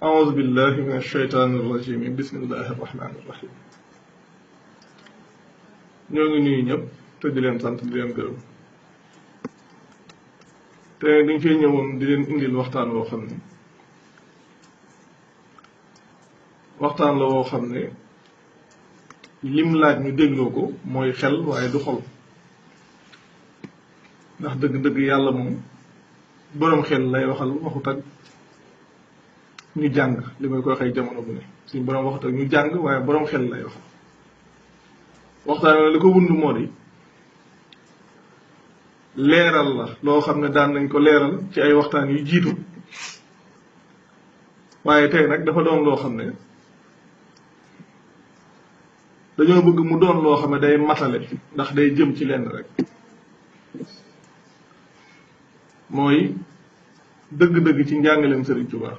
أعوذ بالله من الشيطان الرجيم بسم الله الرحمن الرحيم ñoo ngi nuyu ñëpp te di leen sant di leen gërëm te dañ fee ñëwoon di leen indil waxtaan woo xam ne waxtaan la woo xam ne lim laaj ñu dégloo ko mooy xel waaye du xol ndax dëgg-dëgg yàlla moom boroom xel lay waxal waxut ak ñu jàng li may koy waxee jamono bu ne suñ boroom waxut ak ñu jàng waaye boroom xel lay waxal waxtaan li ko wund moo di leeral la loo xam ne daan nañ ko leeral ci ay waxtaan yu jiitu waaye tey nag dafa doon loo xam ne dañoo bëgg mu doon loo xam ne day matale ndax day jëm ci lenn rek mooy dëgg-dëgg ci njàngaleem Sëriñ Tuubaa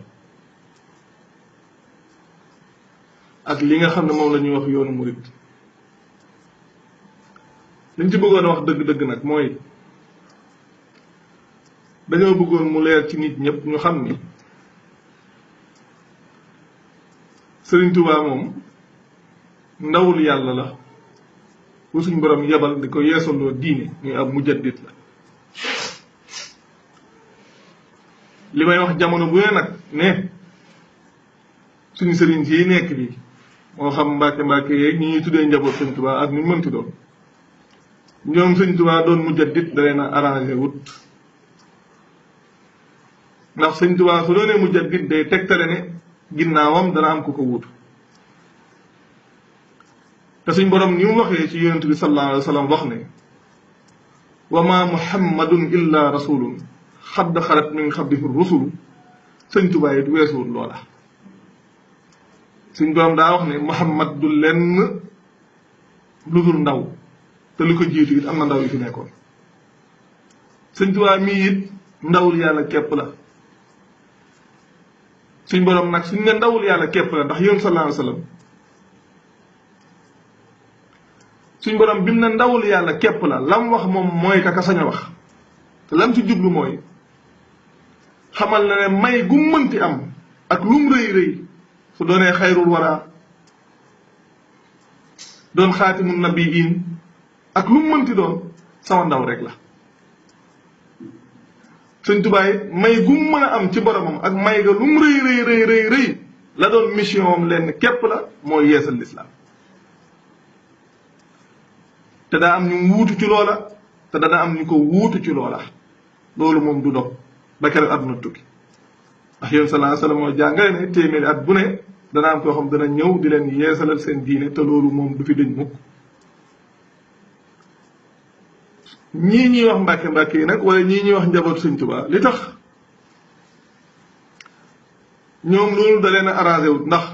ak li nga xam ne moom la ñuy wax yoonu murit liñ ci bëggoon a wax dëgg-dëgg nag mooy dañoo bëggoon mu leer ci nit ñëpp ñu xam ni Sëriñ Tuubaa moom ndawul yàlla la bu suñ borom yebal di ko yeesaloo diine muy ab mujaddid la li may wax jamono bu ne nag ne suñu sëriñ si nekk bi moo xam mbàkke mbàkke yeeg ñi ñuy tuddee njaboot Sëriñ Tuubaa ak ñu mënti doon ñoom Sëriñ Tuubaa doon mujaddid da leen a arrangé wut ndax Sëriñ Tuubaa su doonee mujaddid day tegtale ne ginnaawam dana am ku ko wuutu te suñ borom ni mu waxee ci yonent bi sallallahu alayhi wa sallam wax ne wa ma muhammadun illa rasulun xadd xalat min qablihi rusulu Sëriñ Tuubaa it weesuwut loola suñ borom daa wax ne muhammad du lenn lu dul ndaw te lu ko jiitu it am na ndaw yu fi nekkoon Sëriñ Tuubaa mii it ndawul yàlla képp la suñ borom nag suñ ne ndawul yàlla képp la ndax yonent sallallahu alayhi wa sallam suñ borom bi mu ne ndawul yàlla képp la lam wax moom mooy kaka sañ a wax te lam ci jublu mooy xamal na ne may gu mënti am ak lum rëy rëy su doonee xayrul wara doon xaatimun nabiin ak lum mënti doon sama ndaw rek la Sëñ Tuubaa it may gu mën a am ci boromam ak may ga lum rëy rëy rëy rëy la doon mission am lenn képp la mooy yeesal lislaam te daa am ñu wuutu ci loola te dana am ñu ko wuutu ci loola loolu moom du dog ba keroog àdduna tukki ndax yoon sallallahu alayhi wa sallam moo jàngale ne téeméeri at bu ne dana am koo xam dana ñëw di leen yeesalal seen diine te loolu moom du fi dëñ mukk ñii ñuy wax mbàkke mbàkke yi nag wala ñii ñuy wax njaboot Sëñ Tuubaa li tax ñoom loolu da leen a arrangé wut ndax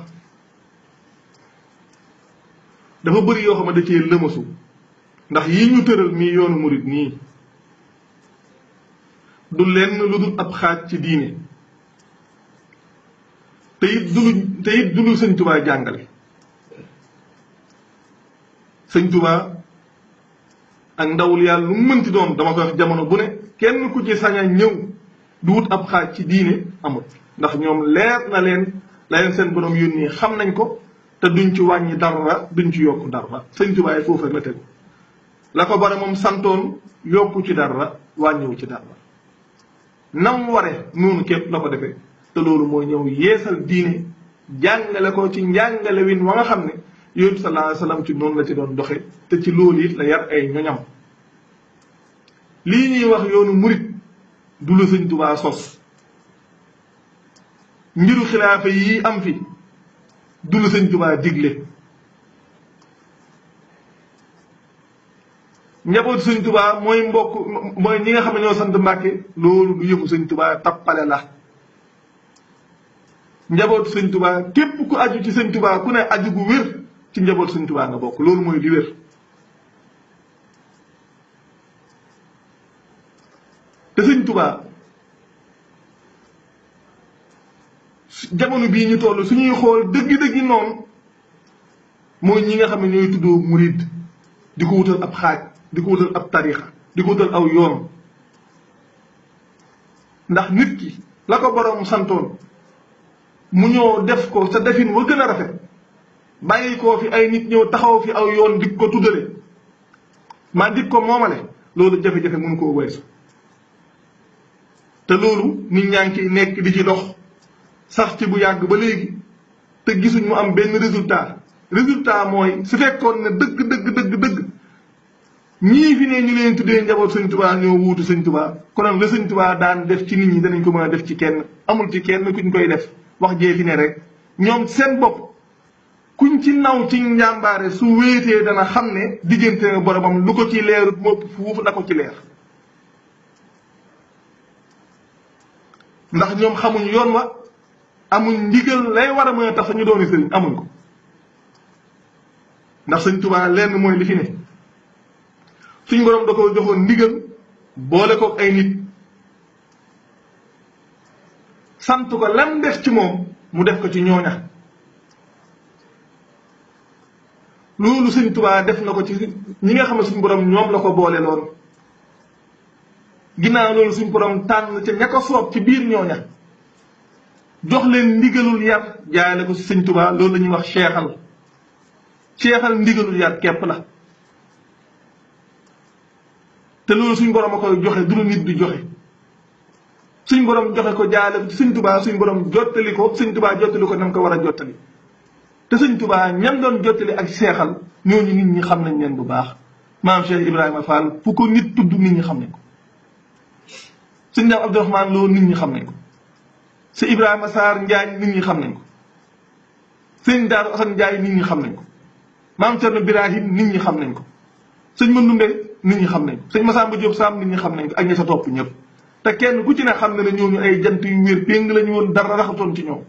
dafa bëri yoo xam ne da cee lëmasu ndax yi ñu tëral mii yoonu murit nii du lenn lu dul ab xaaj ci diine te it du lu Sëñ Tuubaa jàngale Sëñ Tuubaa ak ndawul yàlla lu mu mënti doon dama koy wax jamono bu ne kenn ku ci sañ a ñëw du wut ab xaaj ci diine amut ndax ñoom leer na leen la leen seen borom yónni xam nañ ko te duñ ci wàññi dara duñ ci yokk dara Sëñ Tuubaa foofu rek la tegu la ko bare moom santoon yokku ci dara wàññiwu ci dara nam ware noonu képp la ko defee te loolu mooy ñëw yeesal diine jàngale ko ci njàngale win wa nga xam ne yonent sallallahu alayhi wa sallam ci noonu la ci doon doxe te ci loolu it la yar ay ñoñam lii ñuy wax yoonu murit du la Sëñ Tuubaa sos mbiru xilaafa yi am fi du la Sëñ Tuubaa digle njaboot Sëñ Tuubaa mooy mbokk mooy ñi nga xam ne ñoo sant Mbàkke loolu du yëfu Sëñ Tuubaa tappale la njaboot Sëñ Tuubaa képp ku aju ci Sëñ Tuubaa ku ne aju gu wér ci njaboot Sëñ Tuubaa nga bokk loolu mooy li wér te Sëñ Tuubaa jamono bii ñu toll suñuy xool dëgg-dëggi noonu mooy ñi nga xam ne ñooy tuddoo murid di ko wutal ab xaaj di ko wutal ab tarixa di ko wutal aw yoon ndax nit ki la ko borom santoon mu ñëw def ko sa defin wa gën a rafet bàyyi koo fi ay nit ñëw taxaw fi aw yoon dik ko tuddale maa dik ko moomale loolu jafe-jafe mënu koo weesu te loolu nit ñaa ngi ciy nekk di ci dox sax ci bu yàgg ba léegi te gisuñ mu am benn résultat mooy su fekkoon ne dëgg ñii fi ne ñu leen tuddee njaboot sëñ Tuubaa ñoo wuutu sëñ Tuubaa konoon la sëñ Tuubaa daan def ci nit ñi danañ ko mën a def ci kenn amul ci kenn kuñ koy def wax jee fi ne rek ñoom seen bopp kuñ ci naw ci njàmbaare su wéetee dana xam ne diggante na boromam lu ko ci leerut mopp fuuf la ko ci leer ndax ñoom xamuñ yoon wa amuñ ndigal lay war a mën a tax ñu dooni sëriñ amuñ ko ndax sëñ Tuubaa lenn mooy li fi ne suñ borom da ko joxoon ndigal boole ko ay nit sant ko lam def ci moom mu def ko ci ñooña loolu sëñ Tuubaa def na ko ci ñi nga xam ne suñ borom ñoom la ko boole loon ginnaaw loolu suñ borom tànn ca ña ko soob ci biir ñooña jox leen ndigalul yar jaayale ko si sëñ Tuubaa loolu la ñuy wax seexal ndigalul yar képp la te loolu suñ borom a koy joxe du lu nit di joxe suñ borom joxe ko jaale ko ci sëñ Tuubaa suñ borom jottali ko sëñ Tuubaa jottali ko nam ko war a jottali te sëñ Tuubaa ñam doon jottali ak seexal ñooñu nit ñi xam nañ leen bu baax maam Cheikh Ibrahima Fall fu ko nit tudd nit ñi xam nañ ko sëñ Daam Abdourahmane Lo nit ñi xam nañ ko sëñ Ibrahima Sarr Njaañ nit ñi xam nañ ko sëñ Daaru Asan Njaay nit ñi xam nañ ko maam Cerno Birahim nit ñi xam nañ ko sëñ Mandumbe nit ñi xam nañ ko sëñ Masamba Diop Sam nit ñi xam nañ ko ak ña sa topp ñëpp te kenn ku ci ne xam na ne ñooñu ay jant yu wér péng lañu woon dara raxatoon ci ñoom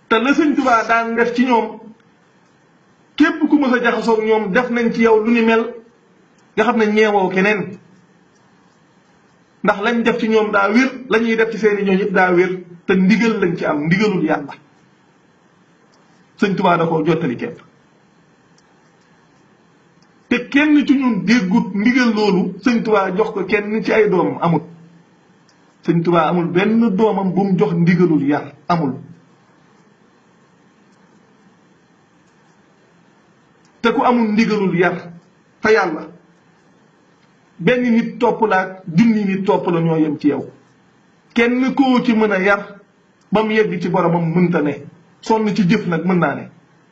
te la sëñ Tuubaa daan def ci ñoom képp ku mës a jaxasoog ñoom def nañ ci yow lu ni mel nga xam ne ñeewoo keneen ndax lañ def ci ñoom daa wér la ñuy def ci seeni ñooñu it daa wér te ndigal lañ ci am ndigalul yàlla sëñ Tuubaa da koo jottali képp te kenn ci ñun déggut ndigal loolu sëñ Tuubaa jox ko kenn ci ay doomam amul sëñ Tuubaa amul benn doomam bu mu jox ndigalul yar amul te ku amul ndigalul yar fa yàlla benn nit topp la ak junni nit topp la ñoo yem ci yow kenn koo ci mën a yar ba mu yegg ci boromam mënta ne sonn ci jëf nag mën naa ne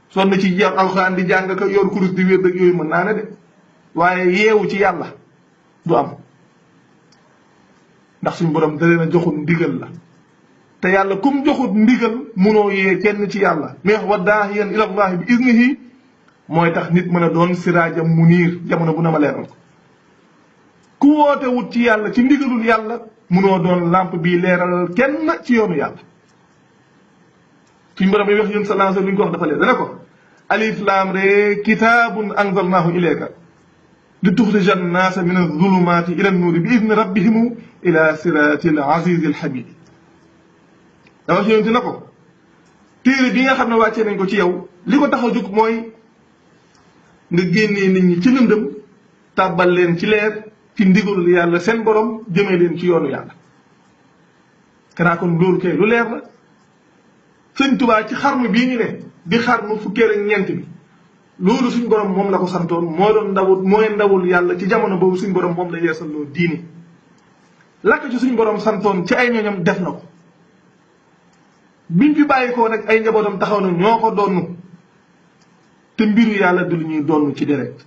sonn ci yor alxuraan di jàng ko yor kurus di wér ak yooyu mën naa ne de waaye yeewu ci yàlla du am ndax suñ borom da leen a joxut ndigal la te yàlla kum joxut ndigal munoo yee kenn ci yàlla mais wa daahiyan ila llahi bi iznihi mooy tax nit mën a doon siraajam muniir jamono bu na ma leeral ko ku woote wut ci yàlla ci ndigalul yàlla munoo doon lampe bii leeral kenn ci yoonu yàlla suñ borom yi wax yéen sa lancé lu ñu ko wax dafa leer dana ko alif laam re kitaabun anzalnaahu ilayka li tuxrija annaasa min azulumaati ila nuuri bi idni rabbihimu ila siraati al azizi al hamid dafa wax yéen na ko téere bi nga xam ne wàccee nañ ko ci yow li ko tax a jóg mooy nga génnee nit ñi ci lëndëm tàbbal leen ci leer ci ndigalul yàlla seen borom jëmee leen ci yoonu yàlla kanaa kon loolu kay lu leer la sëñ Tuubaa ci xarnu bii ñu ne di xarnu fukkeel ak ñeent bi loolu suñ borom moom la ko santoon moo doon mooy ndawul yàlla ci jamono boobu suñ borom moom la yeesalloo diini lakk ci suñ borom santoon ci ay ñooñam def na ko biñ fi bàyyi koo nag ay njabootam taxaw na ñoo ko donnu te mbiru yàlla du lu ñuy donn ci direct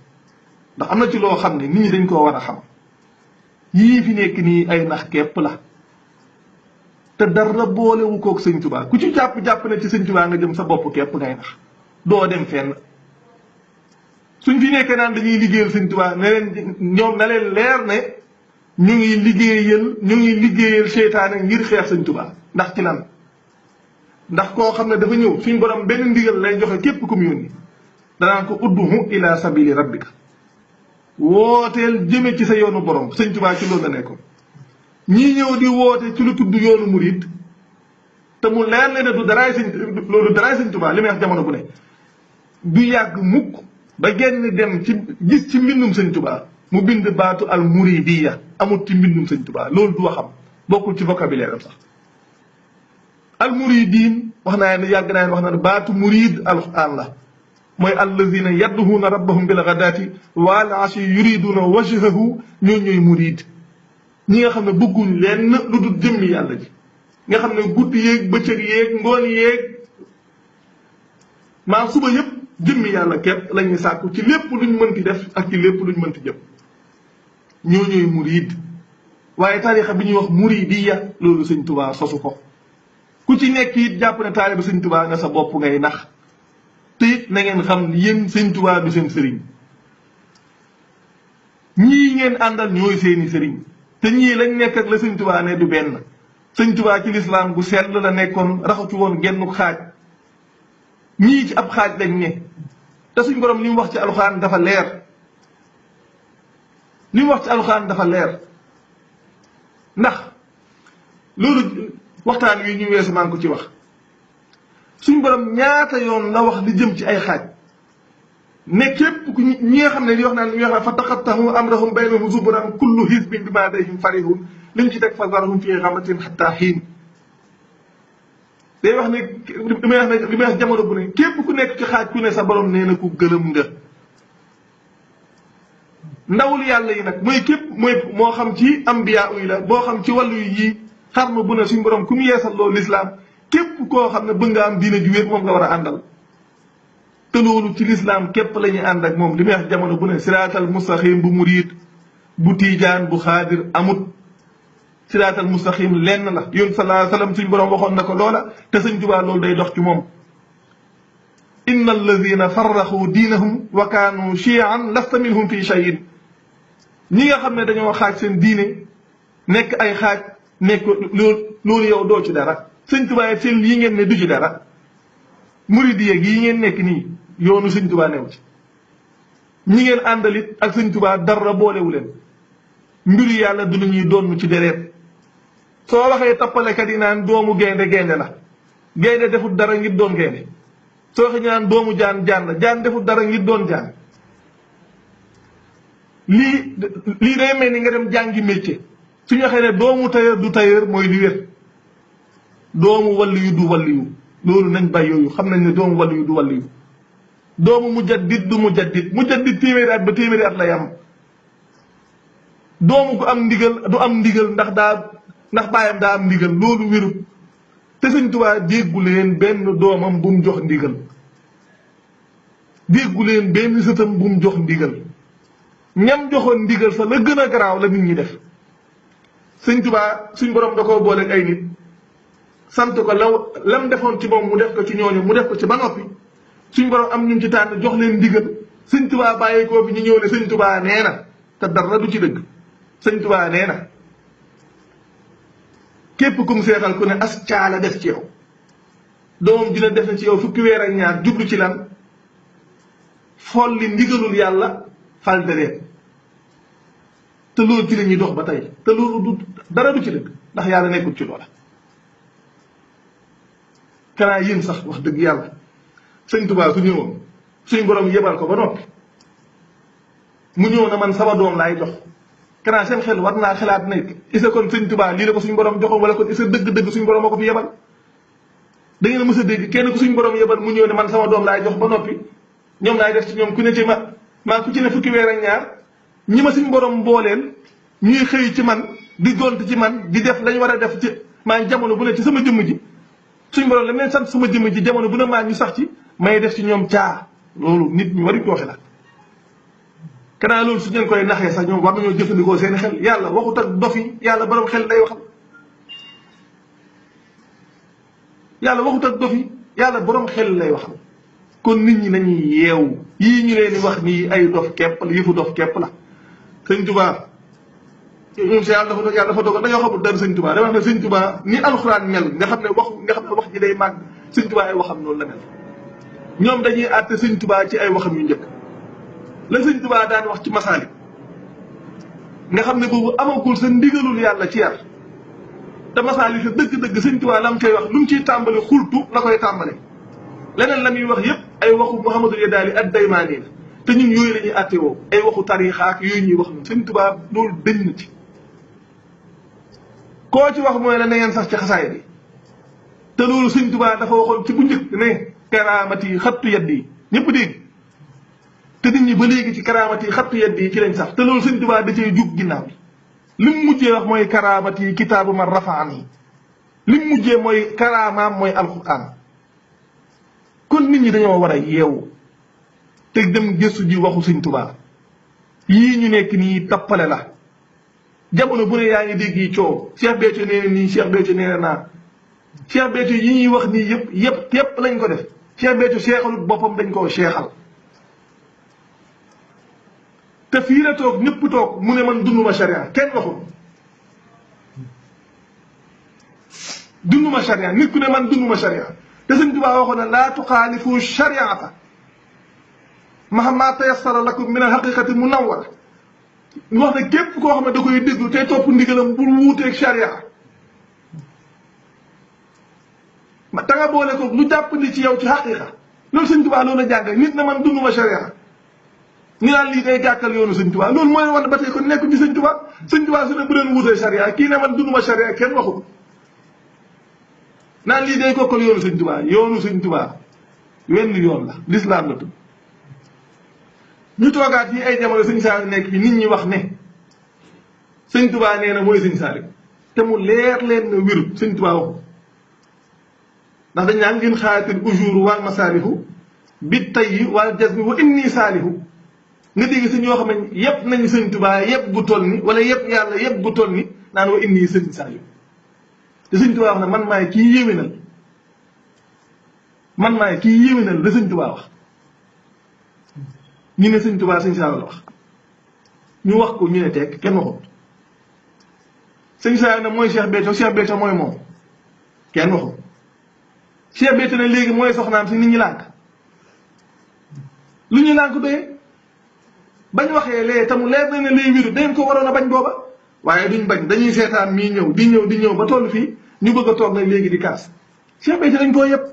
ndax am na ci loo xam ne nit ñi dañ koo war a xam yii fi nekk nii ay nax képp la te dara boolewu koog sëñ Tuubaa ku ci jàpp ne ci sëñ Tuubaa nga jëm sa bopp képp ngay nax doo dem fenn suñ fi nekkee naan dañuy liggéeyal sëñ Tuubaa ne leen ñoom na leen leer ne ñu ngi liggéeyal seytaane ngir xeex sëñ Tuubaa ndax ci lan ndax koo xam ne dafa ñëw suñ borom benn ndigal lay joxe képp ku mu yónni danaan ko udduhu ila sabili rabbika wooteel jëme ci sa yoonu borom sëñ Tuubaa ci loolu la nekkoon ñii ñëw di woote ci lu tudd yoonu murid te mu leer ne du daraay sëñ Tuubaa li may wax jamono bu ne du yàgg mukk ba genn dem ci gis ci mbindum sëñ Tuubaa mu bind baatu al muridiya amul ci mbindum sëñ Tuubaa loolu du waxam bokkul ci vocabulaire am sax al muridin wax naa ne yàgg naa wax na baatu murid alquran la mooy allazina yadduhuuna rabbahum bil ghadaati wal ashi yuriduna wajhahu ñooy murid ñi nga xam ne bëgguñ lenn lu dul jëmmi yàlla ji nga xam ne guddi yeeg bëccëg yeeg ngoon yeeg maa suba yëpp jëmmi yàlla képp lañuy sàkku ci lépp luñ mënti def ak ci lépp luñ mënti jëm ñooy murid waaye tarixa bi ñuy wax muridiya loolu sëñ Tuubaa sosu ko ku ci nekk it jàpp ne taaliba sëñ Tuubaa nga sa bopp ngay nax te it na ngeen xam yéen sëñ Tuubaa du seen sëriñ ñii ngeen àndal ñooy seeni sëriñ te ñii lañ nekk ak la sëñ Tuubaa ne du benn sëñ Tuubaa ci lislaam gu sell la nekkoon raxatu woon genn xaaj ñii ci ab xaaj lañ ne te suñ borom li mu wax ci alxuraan dafa leer li mu wax ci alxuraan dafa leer ndax loolu waxtaan wi ñu weesu maa ngi ko ci wax suñ borom ñaata yoon la wax li jëm ci ay xaaj ne képp ku ñi nga xam ne li wax naan li wax naan fa taqattahu amrahum baynahum zuburan kullu hizbin bimaa ladayhim farihun li mu ci teg fa zarhum fii ghamatin hatta hiin day wax ne li may wax jamono bu ne képp ku nekk ci xaaj ku ne sa borom nee na ku gëlëm nga ndawul yàlla yi nag mooy képp mooy moo xam ci ambiya yi la boo xam ci wàllu yi xarma bu ne suñ borom ku mu yeesal loo lislaam képp koo xam ne bëgg nga am diine ju wér moom nga war a àndal te loolu ci lislaam képp la ñuy ànd ak moom li may wax jamono bu ne siraatal mustaqim bu murid bu tiijaan bu xaadir amut siraatal mustaqim lenn la yoon sallallahu alayhi wa sallam suñ borom waxoon na ko loola te sëñ Tuubaa loolu day dox ci moom inna alladina farraxu diinahum wa kaanu chian lasta minhum fi cheyin ñi nga xam ne dañoo xaaj seen diine nekk ay xaaj nekk loolu yow doo ci dara sëñ Tuubaa seen yi ngeen ne du ci dara muridiya yi ngeen nekk nii yoonu sëñ Tuubaa new ci ñi ngeen àndalit ak sëñ Tuubaa dara boolewu leen mbiri yàlla du lu ñuy doon ci dereet soo waxee tappalekat yi naan doomu gaynde gaynde la gaynde defut dara ngir doon gaynde soo waxee ñu naan doomu jaan jaan la jaan defut dara ngir doon jaan lii day mel ni nga dem jàngi métier suñu waxee ne doomu tailleur du tailleur mooy li wér doomu walliyu du walliyu loolu nañ bàyyi yooyu xam nañ ne doomu walliyu du walliyu doomu mujaddid du mujaddid téeméeri at ba téeméeri at lay am doomu gu am ndigal du am ndigal ndax baayam daa am ndigal loolu wérut te sëñ Tuubaa déggu leen benn doomam bu mu jox ndigal déggu leen benn sëtam bu mu jox ndigal ñam joxoon ndigal sax la gën a garaaw la nit ñi def sëñ Tuubaa suñ borom da koo booleeg ay nit sant ko lam defoon ci moom mu def ko ci ñooñu mu def ko ci ba noppi suñ borom am ñu ci tànn jox leen ndigal sëñ Tuubaa bàyyi koo fi ñu ñëw ne sëñ Tuubaa nee na te dara du ci dëgg sëñ Tuubaa nee na képp kum seetal ku ne as caala def ci yow doomam dina def ci yow fukki weer ak ñaar jublu ci lan folli ndigalul yàlla fal dereet te loolu ci la ñuy dox ba tey te loolu du dara du ci dëgg ndax yàlla nekkul ci loola. kanaa yéen sax wax dëgg yàlla sëñ Tuubaa su ñëwoon suñ borom yebal ko ba noppi mu ñëw na man sama doom laay jox kanaa seen xel war naa xalaat ne isa kon sëñ Tuubaa lii la ko suñ borom joxoon wala kon isa dëgg-dëgg suñ borom moo ko fi yebal. da ngeen a mës a dégg kenn ku suñ borom yebal mu ñëw ne man sama doom laay jox ba noppi ñoom laay def ci ñoom ku ne ci maa ku ci ne fukki weer ak ñaar ñi ma suñ borom booleel ñuy xëy ci man di gont ci man di def lañ war a def ci maa jamono bu ne ci sama jëmm ji suñ borom la leen sant sama jëmm ji jamono bu ne maa ñu sax ci may def ci ñoom caa loolu nit ñi waruñ koo xelaat kanaa loolu su ngeen koy naxee sax ñoom war nañoo jëfandikoo seen xel yàlla waxut ak dof yi yàlla borom xel lay waxal yàlla waxut ak dof yi yàlla borom xel lay waxal kon nit ñi nañuy yeewu yii ñu leen di wax nii ay dof kepp la yëfu dof kepp la sëñ Tuubaa ñoom si yàlla dafa dogal dañoo xamul dara sëñ Tuubaa da wax ne sëñ Tuubaa ni alxuraan mel nga xam ne wax ji day màgg sëñ Tuubaa ay waxam noonu la mel ñoom dañuy àtte sëñ Tuubaa ci ay waxam yu njëkk la sëñ Tuubaa daan wax ci masaalik nga xam ne boobu amagul sa ndigalul yàlla ci yar te masaalik sa dëgg-dëgg sëñ Tuubaa la mu koy wax lu mu ciy tàmbali xultu la koy tàmbale leneen la muy wax yëpp ay waxu Muhammadul Yadaali ad-Daymaani la te ñun yooyu la ñuy àtte woo ay waxu tariixa ak yooyu ñuy wax noonu sëñ Tuubaa loolu dëñ na ci koo ci wax mooy la na ngeen sax ci xasaay bi te loolu sëñ Tuubaa dafa waxoon ci bu njëkk ne karaamati xattu yaddi ñëpp dégg te nit ñi ba léegi ci karaamati xattu yaddi ci lañ sax te loolu sëñ Tuubaa da cee jug ginnaaw li mu mujjee wax mooy karaamati kitaabu man rafaani li mu mujjee mooy karaamaam mooy alquran kon nit ñi dañoo war a yeewu te dem gëstu ji waxu sëñ Tuubaa yii ñu nekk nii tappale la jamono bu ne yaa ngi dégg yi coow Cheikh Béthio nee na nii Cheikh Béthio nee na naa Cheikh Béthio yi ñuy wax nii yëpp lañ ko def Cheikh Béthio seexalut boppam dañ koo seexal te fii la toog ñëpp toog mu ne man dunduma charia kenn waxul dunduma charia nit ku ne man dunduma charia te sëñ Tuubaa waxoon na laa tuxaalifu chariata ma tayassara lakum min alhaqiqati munawwara ñu wax ne képp koo xam ne da koy déglu tey topp ndigalam bul wuuteeg charia ta nga boole ko lu jàppandi ci yow ci xaqiqa loolu sëñ Tuubaa loolu la jàngale nit na man dunduma charia ñu naan lii day gàkkal yoonu sëñ Tuubaa loolu mooy wan ba tey kon nekku ci sëñ Tuubaa sëñ Tuubaa su ne bu leen wuutee charia kii ne man dunduma charia kenn waxu ko naan lii day gokkal yoonu sëñ Tuubaa yoonu sëñ Tuubaa wenn yoon la lislaam la tudd ñu toogaat fii ay jamono sëñ Saaliw nekk fi nit ñi wax ne sëñ Tuubaa nee na mooy sëñ Saaliw te mu leer leen na wérut sëñ Tuubaa waxu ndax dañ naan ngeen xaatil ujuuru wal masaalihu bi tayyi wal jazmi wa inni saalihu nga dégg sëñ yoo xam ne yëpp nañu sëñ Tuubaa yëpp bu toll ni wala yëpp yàlla yëpp bu toll ni naan wa inni sëñ Saaliw te sëñ Tuubaa wax ne man maay kii yéwénal man maay kii yéwénal la sëñ Tuubaa wax ñu ne sëñ Tuubaa sëñ Saaliw la wax ñu wax ko ñu ne tekk kenn waxut sëñ Saaliw ne mooy Cheikh Béthio mooy moom kenn waxut Cheikh Béthio ne léegi mooy soxnaam si nit ñi lànk lu ñu lànk doyee bañ waxee lee te mu leer na ne lay wiru dañ ko waroon a bañ booba waaye duñ bañ dañuy seetaan mii ñëw di ñëw ba toll fii ñu bëgg a toog nag léegi di kaas Cheikh Béthio dañ koo yëpp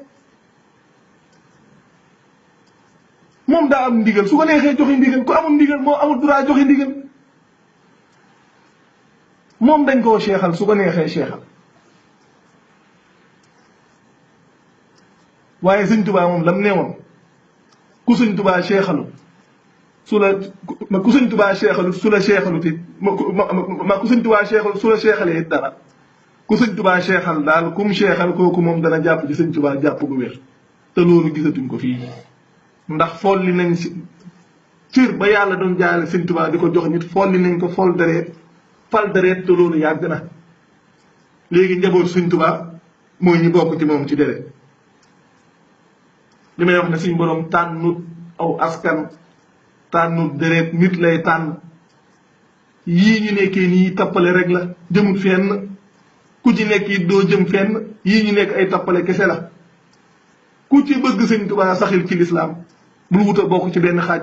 moom daa am ndigal su ko neexee joxe ndigal ku amul ndigal moo amul droit joxe ndigal moom dañ koo seexal su ko neexee seexal waaye sëñ Tuubaa moom lam neewoon ku sëñ Tuubaa seexalu ku sëñ Tuubaa seexalu su la seexalu ti ku sëñ Tuubaa seexalu su la seexalee dara ku sëñ Tuubaa seexal daal kum seexal kooku moom dana jàpp ci sëñ Tuubaa jàpp gu wér te loolu gisatuñ ko fii ndax folli nañ si cër ba yàlla doon jaale sëñ Tuubaa di ko jox nit folli nañ ko fal deret te loolu yàgg na léegi njabootu sëñ Tuubaa mooy ñi bokk ci moom ci deret li may wax ne suñ borom tànnut aw askan tànnut deret nit lay tànn yii ñu nekkee nii tappale rek la jëmut fenn ku ci nekk it doo jëm fenn yii ñu nekk ay tappale kese la ku ci bëgg sëñ Tuubaa saxil ci lislaam bul wuta bokk ci benn xaaj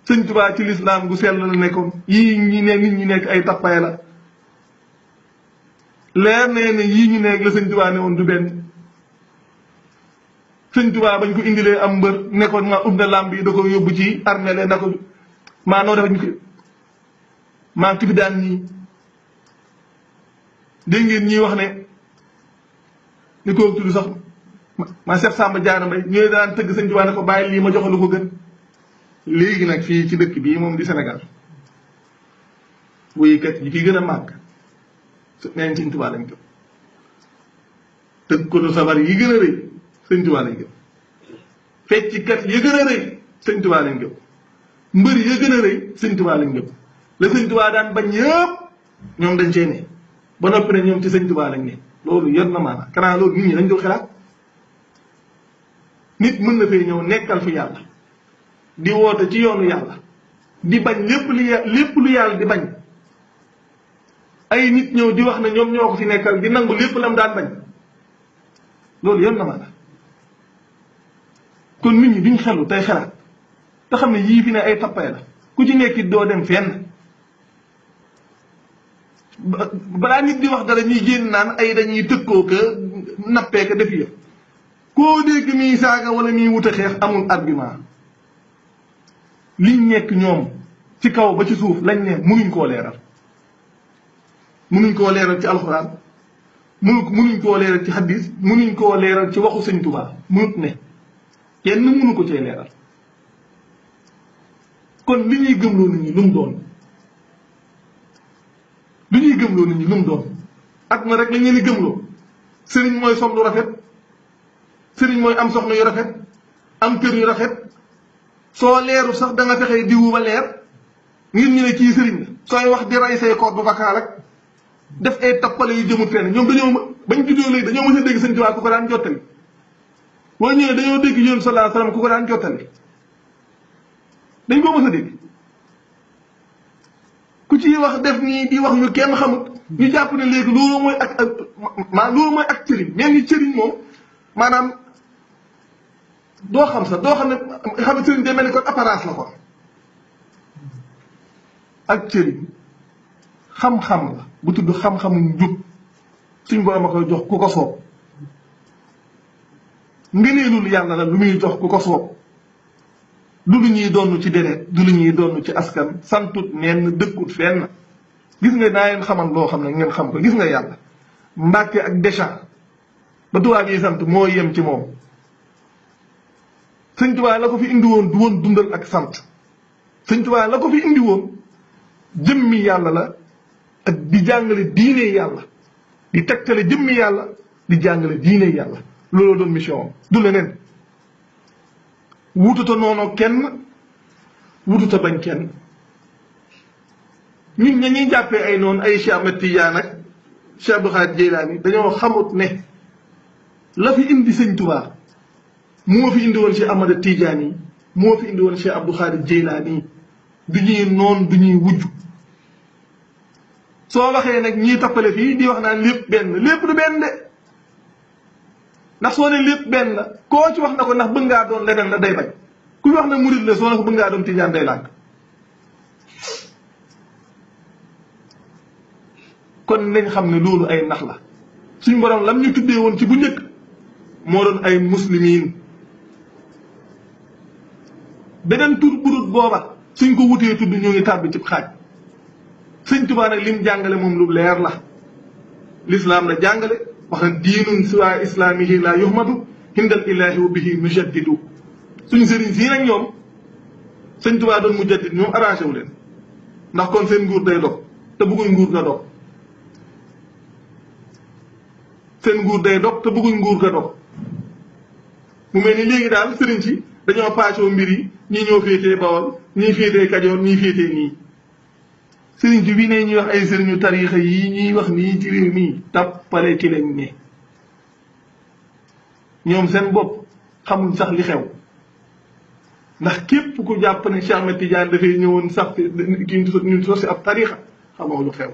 sëñ Tuubaa ci lislaam gu sell la nekkoon yii ñi ne nit ñi nekk ay tappale la leer nee ne yii ñu nekk la sëñ Tuubaa ne woon du benn sëñ Tuubaa bañ ko indilee am mbër nekkoon nga ub na làmb yi da ko yóbbu ci armée na ko maa noo defa ñu ko maa ngi fi daan ñii dégg ngeen ñii wax ne ni ko tudd sax ma Seex Sàmba Jaara Mbay ñooy daan tëgg sëñ Tuubaa ne ko bàyyi lii ma jox lu ko gën léegi nag fii ci dëkk bii moom di Sénégal woykat yi fi gën a màgg neen sëñ Tuubaa lañ gëm tëgg ko du sabar yi gën a rëy sëñ Tuubaa lañ gëm fecckat ya gën a rëy sëñ Tuubaa lañ gëm mbër ya gën a rëy sëñ Tuubaa lañ gëm la sëñ Tuubaa daan bañ yëpp ñoom dañ cee ne ba noppi ne ñoom ci sëñ Tuubaa lañ ne loolu yor na maanaam kanaa loolu nit ñi dañ dul xalaat nit mën na fee ñëw nekkal fi yàlla di woote ci yoonu yàlla di bañ lépp lu yàlla di bañ ay nit ñëw di wax ne ñoom ñoo ko fi nekkal di nangu lépp lam daan bañ loolu yor na maanaam kon nit ñi duñ xelu tey xalaat te xam ne yii fi ne ay tappay la ku ci nekk doo dem fenn balaa nit di wax dara ñuy génn naan ay dañuy tëkkoo ka nappee ka def yëf koo dégg miy saaga wala miy wut a xeex amul argument liñ nekk ñoom ci kaw ba ci suuf lañ ne munuñ koo leeral ci alxuraan munuñ koo leeral ci xaddis munuñ koo leeral ci waxu sëñ Tuubaa munut ne kenn munu ko cee leeral kon li ñuy gëmloo nit ñi lu mu doon li ñuy gëmloo nit ñi lu mu doon at na rek la ngeen di gëmloo sëriñ mooy sol lu rafet sëriñ mooy am soxna yu rafet am kër yu rafet soo leeru sax da nga fexee diwu ba leer ngir ñu ne kii sëriñ la sooy wax di ray say koor bu vacances rek def ay tappale yu jëmut fenn ñoom dañoo bañ juddoo léegi dañoo mës a dégg sëñ Tuubaa ku ko daan jottali boo ñëwee dañoo dégg yoon sallallahu alayhi wasallam ku ko daan jottali dañ ko mës a dégg ku ci wax def nii di wax ñu kenn xamut ñu jàpp ne léegi loolu mooy loolu mooy ak cëriñ mais ni cëriñ moom maanaam doo xam sax doo xam ne xam ne sëriñ day mel ni kon apparence la ko ak cëriñ xam-xam la bu tudd xam-xamu njub suñ borom a koy jox ku ko soob ngëneelul yàlla la lu muy jox ku ko soob du lu ñuy donn ci deret du lu ñuy donn ci askan santut neen dëkkut fenn gis nga naa leen xamal loo xam ne ngeen xam ko gis nga yàlla Mbàkke ak Deschamps ba tubaab yi sant moo yem ci moom sëñ Tuubaa la ko fi indi woon du woon dundal ak sant sëñ Tuubaa la ko fi indi woon jëmmi yàlla la ak di jàngale diine yàlla di tegtale jëmmi yàlla di jàngale diine yàlla looloo doon mission am du leneen wututa noonu kenn wututa bañ kenn ñun ña ñuy jàppee ay noonu ay Cheikh Ahmed Tidiane ak Cheikh Abdou Khadir Jeylaani dañoo xamut ne la fi indi sëñ Tuubaa moo fi indi woon Cheikh Ahmed Tidiane yi moo fi indi woon Cheikh Abdou Khadir Jeylaani yi du ñuy noon du ñuy wujj soo waxee nag ñii tappale fii di wax naan lépp benn lépp du benn de ndax soo ne lépp benn la koo ci wax na ko ndax bëgg ngaa doon leneen la day bañ ku wax na murid la soo ne ko bëgg ngaa doon tijaan day lànk kon nañ xam ne loolu ay nax la suñ borom lam ñu tuddee woon ci bu njëkk moo doon ay muslimiin beneen tur burut booba suñ ko wutee tudd ñu ngi tàbbi ci xaaj sëñ Tuubaa nag lim jàngale moom lu leer la lislaam la jàngale wax na diinun siwaa islaamihi laa yuhmadu hindal ilaahi wa bihi mujaddidu suñu sëriñ sii nag ñoom sëñ Tuubaa doon mujaddid ñoom arrangé wu leen ndax kon seen nguur day dog te bëgguñ nguur nga dog seen nguur day dog te bëgguñ nguur nga dog mu mel ni léegi daal sëriñ si dañoo paacoo mbir yi ñii ñoo féetee Bawol ñii féetee Kajoor ñii féetee nii sëriñ si bii ne ñuy wax ay sëriñu tariixa yi ñuy wax nii ci réew mii tappale ci lañ ne ñoom seen bopp xamul sax li xew ndax képp ku jàpp ne Cheikh Ahmed Tidiane dafay ñëwoon sax kii ñu sosi ab tariixa xamoo lu xew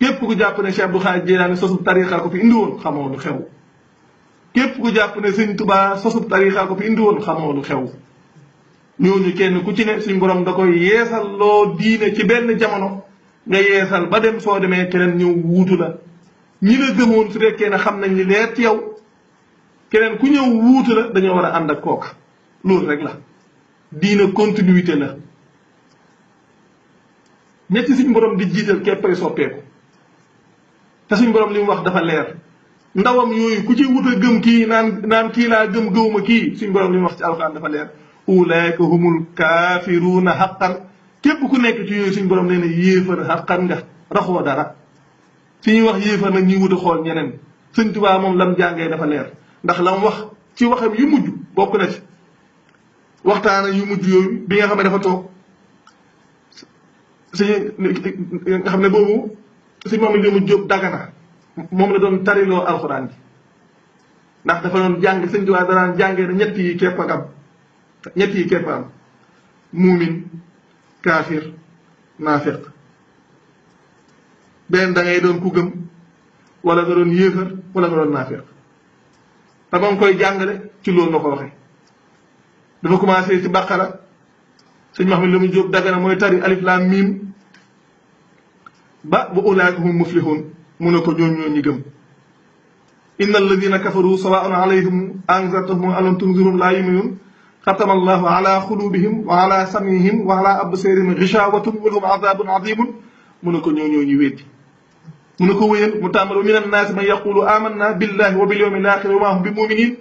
képp ku jàpp ne Cheikh Abdou Khadir Jeylaani sosub tariixa ko fi indi woon xamoo lu xew képp ku jàpp ne sëñ Tuubaa sosub tariixa ko fi indi woon xamoo lu xew ñooñu kenn ku ci ne suñ borom da koy yeesal loo diine ci benn jamono nga yeesal ba dem soo demee keneen ñëw wuutu la ñi la gëmoon su fekkee ne xam nañ li leer ci yow keneen ku ñëw wuutu la dañoo war a ànd ak kooka loolu rek la diine continuité la ñetti suñ borom di jiital képpay soppeeku te suñ borom li mu wax dafa leer ndawam yooyu ku ci wut a gëm kii naan kii laa gëm gëwuma kii suñ borom li mu wax ci alxuraan dafa leer ulaayka humul kaafiruuna xaqan képp ku nekk ci yooyu suñ borom nee na yéefar xaqan nga raxoo dara su ñuy wax yéefar nag ñuy wut a xool ñeneen sëñ Tuubaa moom lam jàngee dafa leer ndax lam wax ci waxam yu mujj bokk na ci waxtaan yu mujj yooyu bi nga xam ne dafa toog nga xam ne boobu suñ moom li mu jóob dagana moom la doon tariloo alxuraan ji ndax dafa doon jàng sëñ Tuubaa danaan jàngee na ñett yi képp ak am ñett yi képp am muumin kaafir naafiq benn da ngay doon ku gëm wala nga doon yéefar wala nga doon naafiq te ba nga koy jàngale ci loolu la ko waxee dafa commencé ci baqara sëñ Mahmoud la mu jóob dagana mooy tari alif laam miim ba ulaa'ika hum muflihun mu ne ko ñoo ñi gëm inna alladina kafaru sawaa'un alayhim anzartahum am lam tunzirhum laa yu'minuun xatama allahu ala xulubihim wa ala samihim wa ala absarihim ghishawatun wa lahum azabun azimun mu ne ko ñoo ñi weddi mu ne ko wéyal mu tàmbal wa minan naasi man yaqulu amanna billahi wa bil yawmil aaxiri wa maa hum bi muminin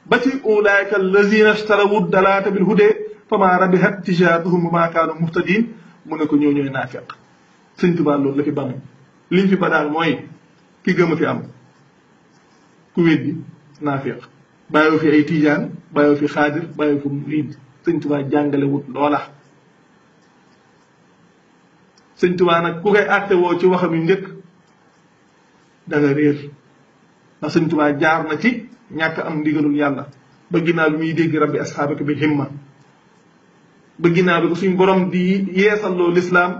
ba ci ulaayka allazina ishtarawu dalaata bil hudaa famaa rabihat tijaaratuhum wa maa kaanu muhtadiin mu ne ko ñoo ñooy naafeq. sëñ Tuubaa loolu la fi bamu liñ fi ba daal mooy ki gëm a fi am ku weddi naafeq bàyyiwu fi ay tijaan bàyyiwu fi xaadir bàyyiwu fi murid sëñ Tuubaa jàngale wut loola. sëñ Tuubaa nag ku koy àtte woo ci waxam yu njëkk da nga réer ndax sëñ Tuubaa jaar na ci ñàkk am ndigalul yàlla ba ginnaaw bi muy dégg rabbi asxaabaka bil himma ba ginnaaw bi ko suñ borom di yeesalloo lislaam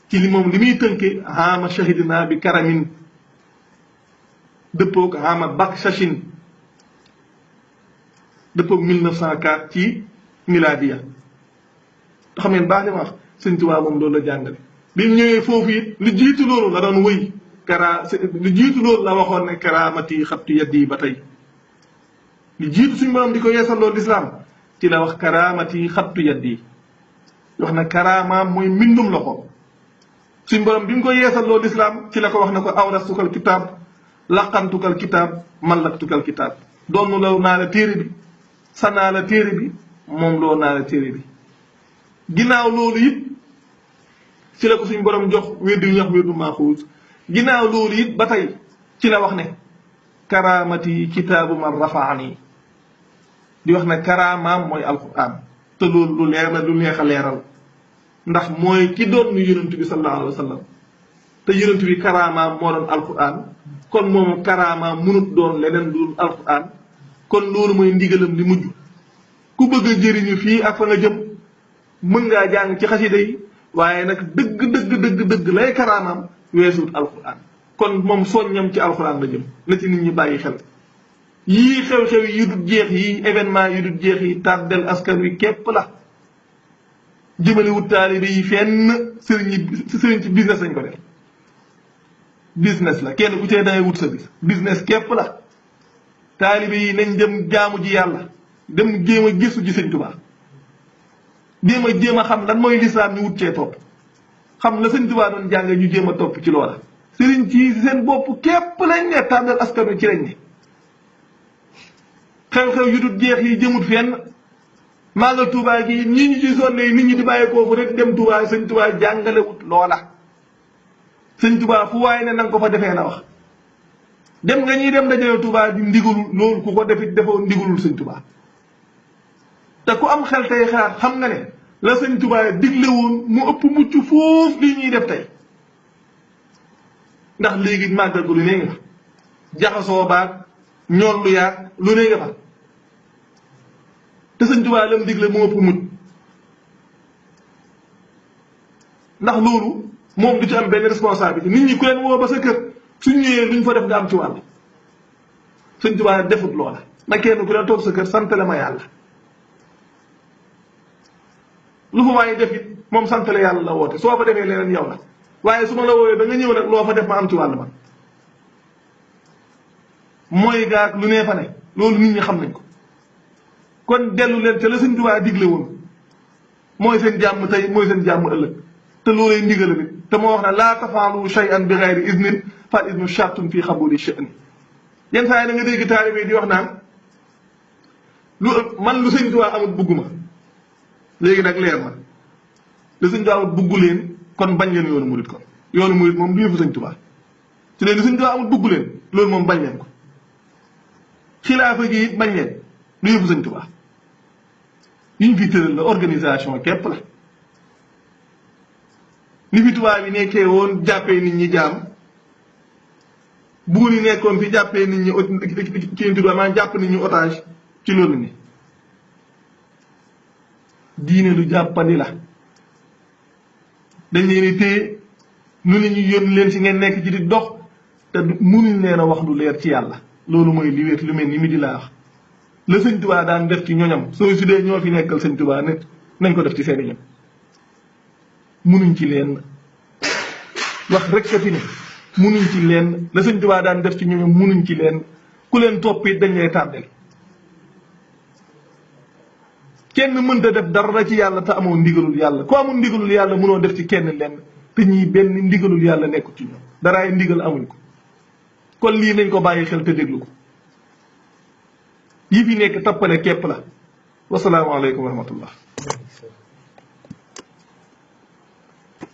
ci li moom li muy tënke haama shahidina bi karamin dëppoog haama bakshashin dëppoog 1904 ci miladiya te xam ngeen baax li ma wax sëñ Tuubaa moom loolu la jàngale bi mu ñëwee foofu it lu jiitu loolu la doon wëy lu jiitu loolu la waxoon ne karaamati xattu yaddi ba tey lu jiitu suñ borom di ko yeesalloo lislaam ci la wax karaamati xattu yaddi wax na karaamaam mooy mbindum loxo suñ borom bi mu ko yeesalloo lislaam ci la ko wax na ko awrastukal kitaab laqantukal kitaab mallaktukal kitaab doonu la naa la téere bi sa naa la téere bi moom loo naa la téere bi ginnaaw loolu it ci la ko suñ borom jox wérdu ñu wax wérdu maaxuus ginnaaw loolu it ba tey ci la wax ne karaamati kitaabu man rafaani di wax ne karaamaam mooy alquran te loolu lu leer la lu neex a leeral ndax mooy ki doon nu yonent bi sallallahu alayhi wa sallam te yonent bi karaamaam moo doon alquran kon moom karaamaam mënut doon leneen lu dul alquran kon loolu mooy ndigalam li mujj ku bëgg a jëriñu fii ak fa nga jëm mën ngaa jàng ci xasida yi waaye nag dëgg lay karaamaam weesuut alquran kon moom soññam ci alquran la jëm na ci nit ñi bàyyi xel yii xew-xew yi dut jeex yi événement yi dut jeex yi tàddel askan wi képp la jëmale wut taalibe yi fenn sëriñ ci business lañ ko def business la kenn ku ci dangay wut sa business képp la taalibe yi nañ dem jaamu ji yàlla dem jéem a gëstu ji sëñ Tuubaa jéem a xam lan mooy lislaam ñu wut cee topp xam la sëñ Tuubaa doon jànge ñu jéem a topp ci loola sëriñ ci seen bopp képp lañ ne tànnal askan wi ci lañ ne xew-xew yu dul jeex yi jëmut fenn màggal Tuubaa gi ñi ñu ci sonne nit ñi di bàyyi koo fu rek dem Tuubaa sëñ Tuubaa jàngale wut loola sëñ Tuubaa fu waaye ne nanga ko fa defee na wax dem nga ñuy dem dajale Tuubaa di ndigalul loolu ku ko defit defoo ndigalul sëñ Tuubaa te ku am xel tey xalaat xam nga ne la sëñ Tuubaa digle woon mu ëpp mucc foofu lii ñuy def tey ndax léegi màggal gu lu ne nga fa jaxasoo baag ñool lu yaag lu ne nga fa te sëñ Tuubaa lam digle mu ëpp mucc ndax loolu moom du ci am benn responsabilité nit ñi ku leen woo ba sa kër suñ ñëwee luñ fa def nga am ci wàll sëñ Tuubaa defut loola na kenn ku leen toog sa kër santale ma yàlla lu fa waaye def it moom santale yàlla la woote soo fa defee leneen yow la waaye su ma la woowee ba nga ñëw nag loo fa def ma am ci wàll man mooy gaag lu nee fa ne loolu nit ñi xam nañ ko kon dellu leen ca la sëñ Tuubaa digle woon mooy seen jàmm tey mooy seen jàmm ëllëg te loolay ndigal nit te moo wax ne laa tafaalu shay'an bi ghayri idnin fal idnu shartun fii xabuli sha'ni yenn saa yi da nga dégg taalibe di wax naan lu sëñ Tuubaa amut bugguma léegi nag leer na lu sëñ Tuubaa amut buggu leen kon bañ leen yoonu murit kon yoonu murit moom du yëfu sëñ Tuubaa ci leen lu sëñ Tuubaa amut buggu leen loolu moom bañ leen ko xilaafa gi it bañ leen du yëfu sëñ Tuubaa yi ñu fi tëral la organisation képp la ni fi tubaab bi nekkee woon jàppee nit ñi jaam buur yi nekkoon fi jàppee nit ñi kii tubaab maanaam jàpp nit ñi otage ci loolu ni diine lu jàppandi la dañ leen di téye nu ne ñu yónni leen si ngeen nekk ci di dox te mënuñ leen a wax lu leer ci yàlla loolu mooy li wéet lu mel ni mi di laa wax la sëñ Tuubaa daan def ci ñoñam soo su dee ñoo fi nekkal sëñ Tuubaa ne nañ ko def ci seeni ñoom munuñ ci leen wax rek sa fi ne munuñ ci leen la sëñ Tuubaa daan def ci ñoom munuñ ci leen ku leen topp it dañ lay tàbbel kenn mënta def dara ci yàlla te amoo ndigalul yàlla ku amul ndigalul yàlla mënoo def ci kenn lenn te ñii benn ndigalul yàlla nekkul ci ñoom daraay ndigal amuñ ko kon lii nañ ko bàyyi xel te déglu ko yi fi nekk tappale képp la wasalaamaaleykum wa rahmatullah